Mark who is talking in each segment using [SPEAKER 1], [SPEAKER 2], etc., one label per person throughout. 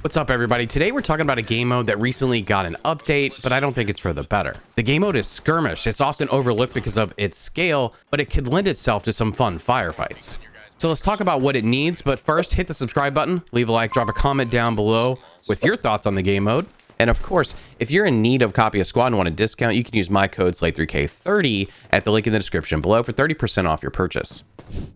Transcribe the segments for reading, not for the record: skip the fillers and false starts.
[SPEAKER 1] What's up, everybody? Today we're talking about a game mode that recently got an update, but I don't think it's for the better. The game mode is Skirmish. It's often overlooked because of its scale, but it could lend itself to some fun firefights. So let's talk about what it needs, but first hit the subscribe button, leave a like, drop a comment down below with your thoughts on the game mode. And of course, if you're in need of a copy of Squad and want a discount, you can use my code SLAY3K30 at the link in the description below for 30% off your purchase.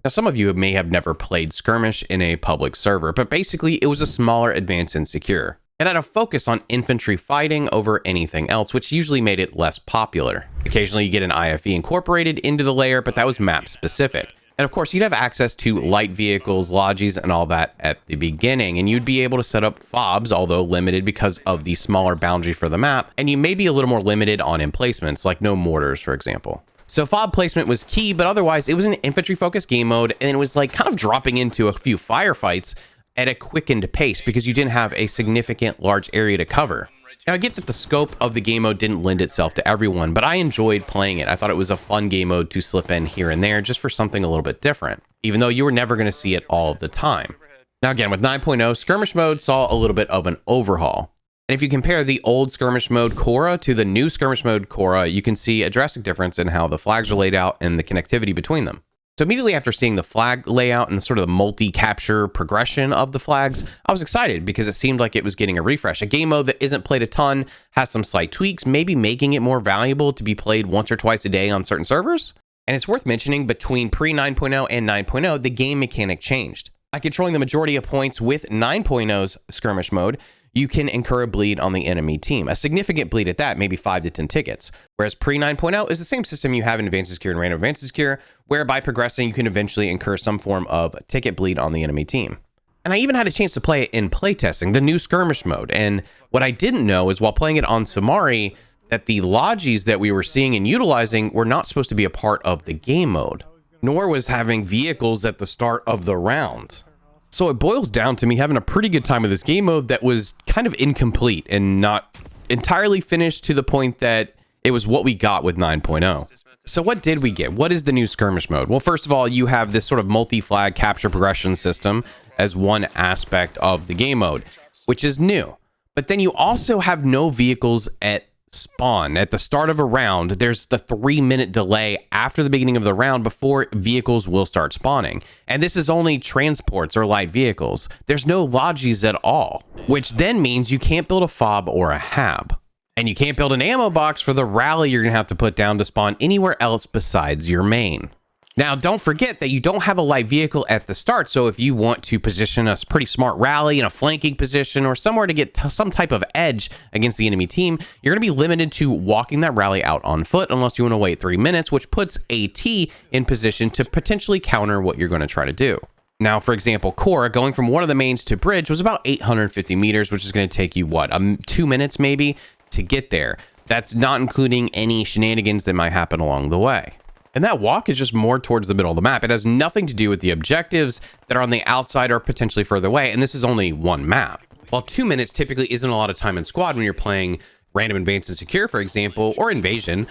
[SPEAKER 1] Now, some of you may have never played Skirmish in a public server, but basically it was a smaller Advanced and Secure. It had a focus on infantry fighting over anything else, which usually made it less popular. Occasionally you get an IFE incorporated into the layer, but that was map specific. And of course, you'd have access to light vehicles, lodges, and all that at the beginning, and you'd be able to set up fobs, although limited because of the smaller boundary for the map, and you may be a little more limited on emplacements, like no mortars, for example. So fob placement was key, but otherwise it was an infantry-focused game mode, and it was like kind of dropping into a few firefights at a quickened pace because you didn't have a significant large area to cover. Now, I get that the scope of the game mode didn't lend itself to everyone, but I enjoyed playing it. I thought it was a fun game mode to slip in here and there just for something a little bit different, even though you were never going to see it all the time. Now, again, with 9.0, Skirmish mode saw a little bit of an overhaul. And if you compare the old Skirmish mode Cora to the new Skirmish mode Cora, you can see a drastic difference in how the flags are laid out and the connectivity between them. So immediately after seeing the flag layout and sort of the multi-capture progression of the flags, I was excited because it seemed like it was getting a refresh. A game mode that isn't played a ton, has some slight tweaks, maybe making it more valuable to be played once or twice a day on certain servers. And it's worth mentioning, between pre-9.0 and 9.0, the game mechanic changed. By controlling the majority of points with 9.0's Skirmish mode, you can incur a bleed on the enemy team. A significant bleed at that, maybe 5 to 10 tickets. Whereas pre-9.0 is the same system you have in Advanced and Secure and Random Advanced and Secure, where by progressing, you can eventually incur some form of ticket bleed on the enemy team. And I even had a chance to play it in playtesting, the new Skirmish mode. And what I didn't know is while playing it on Samari, that the lodges that we were seeing and utilizing were not supposed to be a part of the game mode, nor was having vehicles at the start of the round. So it boils down to me having a pretty good time with this game mode that was kind of incomplete and not entirely finished to the point that it was what we got with 9.0. So what did we get? What is the new Skirmish mode? Well, first of all, you have this sort of multi-flag capture progression system as one aspect of the game mode, which is new. But then you also have no vehicles at spawn. At the start of a round, there's the 3-minute delay after the beginning of the round before vehicles will start spawning. And this is only transports or light vehicles. There's no lodges at all, which then means you can't build a fob or a hab. And you can't build an ammo box for the rally you're going to have to put down to spawn anywhere else besides your main. Now, don't forget that you don't have a light vehicle at the start, so if you want to position a pretty smart rally in a flanking position or somewhere to get some type of edge against the enemy team, you're going to be limited to walking that rally out on foot unless you want to wait 3 minutes, which puts AT in position to potentially counter what you're going to try to do. Now, for example, Cora, going from one of the mains to bridge was about 850 meters, which is going to take you, what, 2 minutes maybe to get there. That's not including any shenanigans that might happen along the way. And that walk is just more towards the middle of the map. It has nothing to do with the objectives that are on the outside or potentially further away. And this is only one map. While 2 minutes typically isn't a lot of time in squad when you're playing Random Advanced and Secure, for example, or Invasion,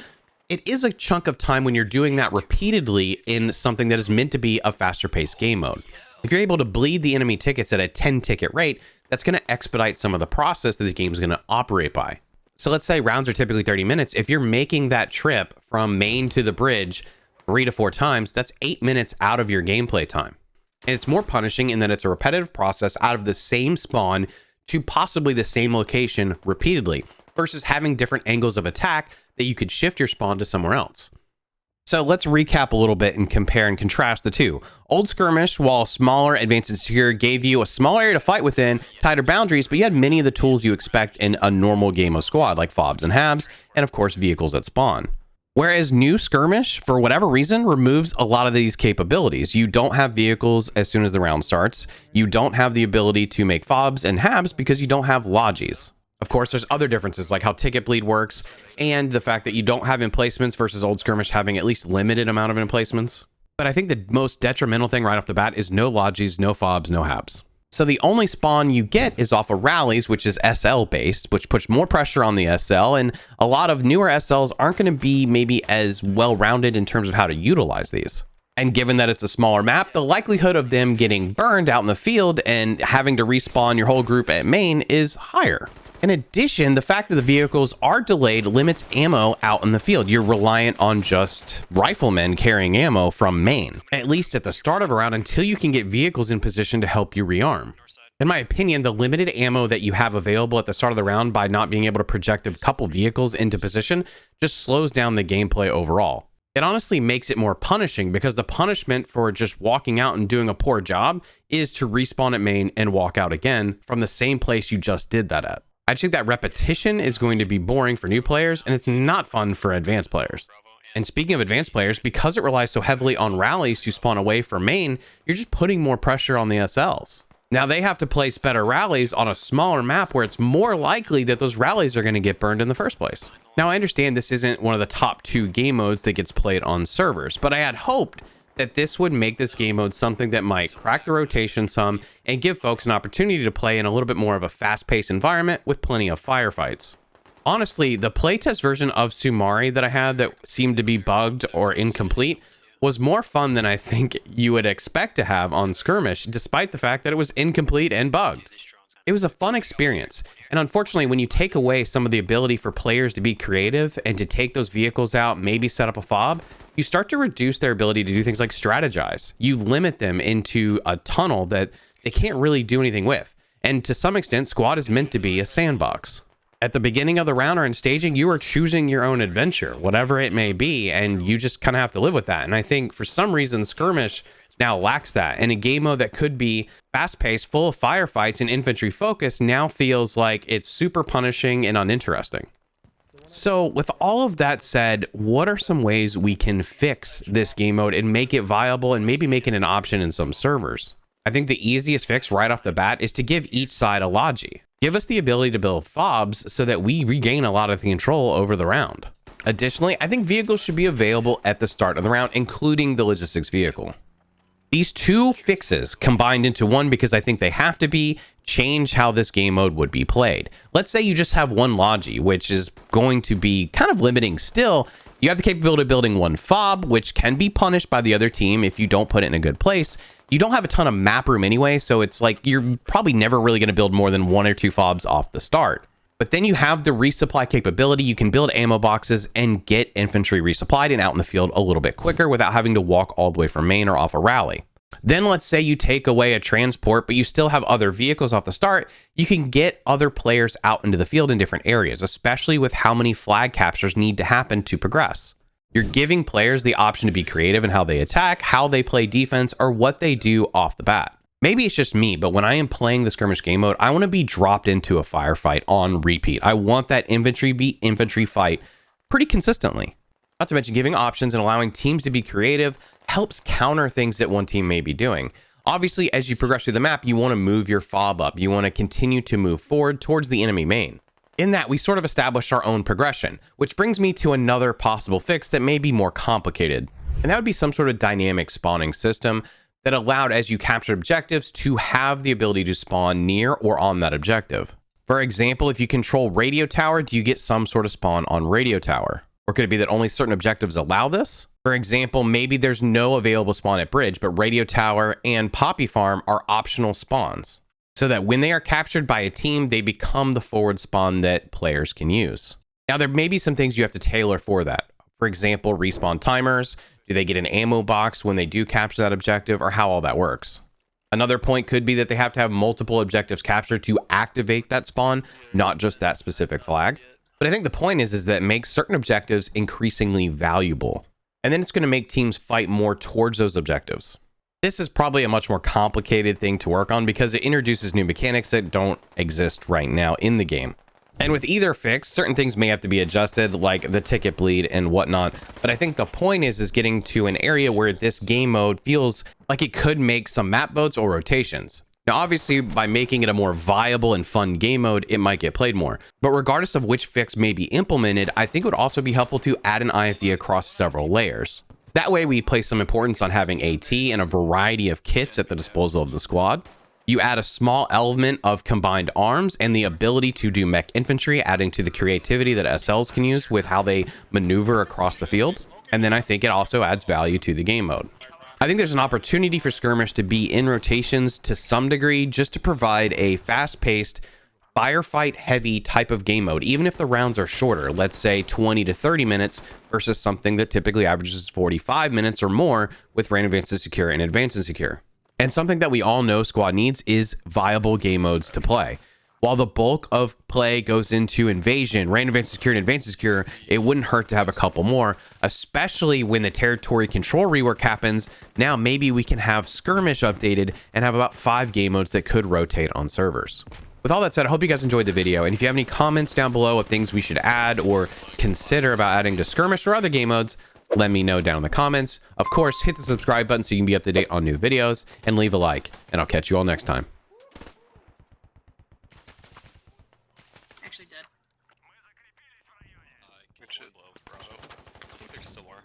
[SPEAKER 1] it is a chunk of time when you're doing that repeatedly in something that is meant to be a faster paced game mode. If you're able to bleed the enemy tickets at a 10 ticket rate, that's going to expedite some of the process that the game is going to operate by. So let's say rounds are typically 30 minutes. If you're making that trip from main to the bridge 3 to 4 times, that's 8 minutes out of your gameplay time. And it's more punishing in that it's a repetitive process out of the same spawn to possibly the same location repeatedly versus having different angles of attack that you could shift your spawn to somewhere else. So let's recap a little bit and compare and contrast the two. Old Skirmish, while smaller, Advanced and Secure, gave you a smaller area to fight within, tighter boundaries, but you had many of the tools you expect in a normal game of squad, like fobs and habs, and of course vehicles that spawn. Whereas new Skirmish, for whatever reason, removes a lot of these capabilities. You don't have vehicles as soon as the round starts. You don't have the ability to make fobs and habs because you don't have lodges. Of course, there's other differences like how ticket bleed works and the fact that you don't have emplacements versus old Skirmish having at least limited amount of emplacements. But I think the most detrimental thing right off the bat is no lodges, no fobs, no habs. So the only spawn you get is off of rallies, which is SL based, which puts more pressure on the SL. And a lot of newer SLs aren't going to be maybe as well rounded in terms of how to utilize these. And given that it's a smaller map, the likelihood of them getting burned out in the field and having to respawn your whole group at main is higher. In addition, the fact that the vehicles are delayed limits ammo out in the field. You're reliant on just riflemen carrying ammo from main, at least at the start of a round, until you can get vehicles in position to help you rearm. In my opinion, the limited ammo that you have available at the start of the round by not being able to project a couple vehicles into position just slows down the gameplay overall. It honestly makes it more punishing because the punishment for just walking out and doing a poor job is to respawn at main and walk out again from the same place you just did that at. I think that repetition is going to be boring for new players, and it's not fun for advanced players. And speaking of advanced players, because it relies so heavily on rallies to spawn away from main, you're just putting more pressure on the SLs. Now they have to place better rallies on a smaller map where it's more likely that those rallies are going to get burned in the first place. Now I understand this isn't one of the top 2 game modes that gets played on servers, but I had hoped that this would make this game mode something that might crack the rotation some and give folks an opportunity to play in a little bit more of a fast-paced environment with plenty of firefights. Honestly, the playtest version of Sumari that I had that seemed to be bugged or incomplete was more fun than I think you would expect to have on Skirmish, despite the fact that it was incomplete and bugged. It was a fun experience, and unfortunately, when you take away some of the ability for players to be creative and to take those vehicles out, maybe set up a fob, you start to reduce their ability to do things like strategize. You limit them into a tunnel that they can't really do anything with. And to some extent, Squad is meant to be a sandbox. At the beginning of the round or in staging, you are choosing your own adventure, whatever it may be, and you just kind of have to live with that. And I think for some reason, Skirmish now lacks that. And a game mode that could be fast-paced, full of firefights and infantry focus now feels like it's super punishing and uninteresting. So with all of that said, what are some ways we can fix this game mode and make it viable and maybe make it an option in some servers? I think the easiest fix right off the bat is to give each side a logi. Give us the ability to build fobs so that we regain a lot of the control over the round. Additionally, I think vehicles should be available at the start of the round, including the logistics vehicle. These 2 fixes combined into one, because I think they have to be, change how this game mode would be played. Let's say you just have one logi, which is going to be kind of limiting still. You have the capability of building one fob, which can be punished by the other team if you don't put it in a good place. You don't have a ton of map room anyway, so it's like you're probably never really going to build more than 1 or 2 fobs off the start. But then you have the resupply capability. You can build ammo boxes and get infantry resupplied and out in the field a little bit quicker without having to walk all the way from main or off a rally. Then let's say you take away a transport, but you still have other vehicles off the start. You can get other players out into the field in different areas, especially with how many flag captures need to happen to progress. You're giving players the option to be creative in how they attack, how they play defense, or what they do off the bat. Maybe it's just me, but when I am playing the Skirmish game mode, I want to be dropped into a firefight on repeat. I want that infantry v infantry fight pretty consistently. Not to mention giving options and allowing teams to be creative helps counter things that one team may be doing. Obviously, as you progress through the map, you want to move your fob up. You want to continue to move forward towards the enemy main. In that, we sort of establish our own progression, which brings me to another possible fix that may be more complicated. And that would be some sort of dynamic spawning system that allowed, as you capture objectives, to have the ability to spawn near or on that objective. For example, if you control radio tower, do you get some sort of spawn on radio tower? Or could it be that only certain objectives allow this? For example, maybe there's no available spawn at bridge, but radio tower and poppy farm are optional spawns, so that when they are captured by a team, they become the forward spawn that players can use. Now, there may be some things you have to tailor for that. For example, respawn timers. Do they get an ammo box when they do capture that objective, or how all that works? Another point could be that they have to have multiple objectives captured to activate that spawn, not just that specific flag. But I think the point is that it makes certain objectives increasingly valuable. And then it's going to make teams fight more towards those objectives. This is probably a much more complicated thing to work on because it introduces new mechanics that don't exist right now in the game. And with either fix, certain things may have to be adjusted, like the ticket bleed and whatnot. But I think the point is getting to an area where this game mode feels like it could make some map votes or rotations. Now, obviously, by making it a more viable and fun game mode, it might get played more. But regardless of which fix may be implemented, I think it would also be helpful to add an IFV across several layers. That way, we place some importance on having AT and a variety of kits at the disposal of the squad. You add a small element of combined arms and the ability to do mech infantry, adding to the creativity that SLs can use with how they maneuver across the field. And then I think it also adds value to the game mode. I think there's an opportunity for Skirmish to be in rotations to some degree, just to provide a fast-paced, firefight-heavy type of game mode, even if the rounds are shorter, let's say 20 to 30 minutes versus something that typically averages 45 minutes or more with Rain Advanced and Secure and Advanced and Secure. And something that we all know Squad needs is viable game modes to play. While the bulk of play goes into Invasion, Rain Advanced Secure, and Advanced Secure, it wouldn't hurt to have a couple more, especially when the territory control rework happens. Now maybe we can have Skirmish updated and have about 5 game modes that could rotate on servers. With all that said, I hope you guys enjoyed the video, and if you have any comments down below of things we should add or consider about adding to Skirmish or other game modes, let me know down in the comments. Of course, hit the subscribe button so you can be up to date on new videos, and leave a like, and I'll catch you all next time.